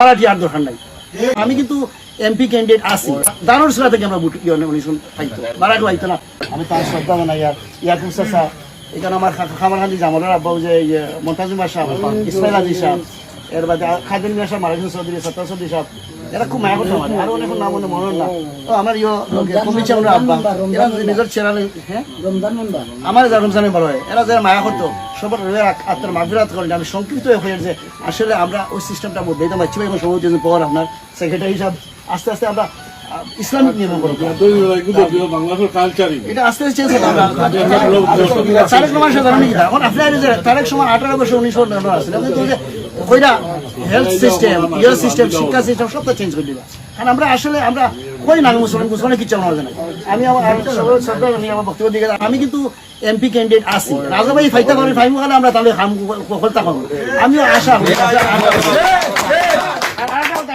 আর দরকার নাই। আমি কিন্তু এমপি ক্যান্ডিডেট আছি, দানোরসরা থেকে আমরা উনিশন পাইতো বারাকে পাইতো না। আমি তার শ্রদ্ধা জানাই। আর ইয়াকুব চাচা, এখানে আমার খামারখান্দি জামালের আব্বাউ যে মন্তাজুমার সাহেব, ইসমাইল আলী সাহেব, এর বাদে খাদিম মিয়া সাহেব, মারাজুল চৌধুরী, সত্তা চৌধুরী সাহেব, এরা খুব মায়া করতো আমার। আর অনেক নাম মনে না। তো আমার কমিটি আমরা আব্বা এরা নিজের চেরালে, হ্যাঁ আমার যা রমজানের বড় হয়, এরা যারা মায়া করতো সবার আত্মার মাগফিরাত করেন। আমি সংকৃত হয়ে যে আসলে আমরা ওই সিস্টেমটা মধ্যে দিতাম। বাচ্চা ভাই সভাপতি পর আপনার সেক্রেটারি হিসাব আস্তে আস্তে আমরা ইসলামিক নিয়ম করবো। এটা আস্তে আস্তে চেঞ্জ হতো। তারেক রহমান সাহেব জানেন কি এখন আপনার যে তারেক সময় 18 বছর 19 আসলে আপনি তো কইরা হেলথ সিস্টেম, ইয়ার সিস্টেম, শিক্ষা সিস্টেম সবটা চেঞ্জ করে দিবা। কারণ আমরা আসলে আমরা কই না মুসলমান কিচ্ছু আমার জানা। আমি আমার বক্তব্য দিকে আমি কিন্তু এমপি ক্যান্ডিডেট আছি। রাজা ভাই ফাইতা করেন ফাইমু খালে আমরা তাহলে কলতা করবো। আমিও আশা করি।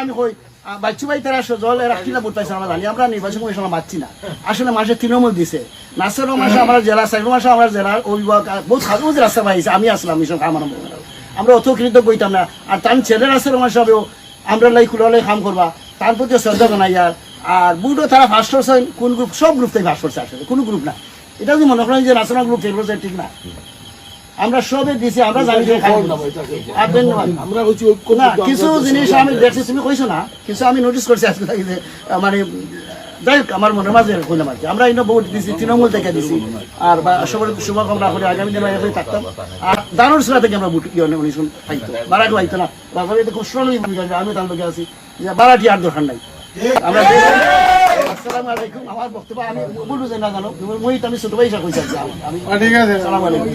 আমি কই বাচ্চু ভাই তারা জল রাখছিলা ভোট পাইছে আমরা জানি। আমরা নির্বাচন কমিশন পাচ্ছি না। আসলে মাসে তৃণমূল দিছে। নাসের মাসে আমার জেলা, সাইফ মাসে আমার জেলার অভিভাবক বহুত খাজু রাস্তা পাইছে। আমি আসলাম মিশন আমার আমরা অত কৃতজ্ঞ হইতাম না। আর তার ছেলের আসলে মাসে হবেও আমরা লাই খুলে কাম করবা, তার প্রতি শ্রদ্ধা জানাই। আর বুটও তারা ফার্স্ট করছে কোন গ্রুপ, সব গ্রুপ থেকে ফার্স্ট করছে। আসলে কোনো গ্রুপ না। এটা যদি মনে করেন যে ন্যাশনাল গ্রুপ ফেল করছে, ঠিক না। আমরা সবে দিছি, আমরা জানি যে কিছু জিনিস আমি দেখছি, তুমি কইছো না কিছু আমি নোটিস করছি আজকে যে মানে যাই হোক আমার মনের মাঝে কইলাম আর কি। আমরা এনে বহুত দিছি, তৃণমূল থেকে দিছি। আর সবার শুভকামনা করে আগামী দিনে এখানে থাকতাম। আর দানোরসরা থেকে আমরা উনিশন পাইতো বারাকে পাইতো না। বাবা এটা খুব স্ট্রংলি আমি তার লোকে আছি যে বারাটি আর দরকার নাই। আমরা আসসালামু আলাইকুম। আমার বক্তব্য আমি বলবো যে না জানো, আমি ছোট ভাই হিসাবে কইছি। আমি আসসালামু আলাইকুম।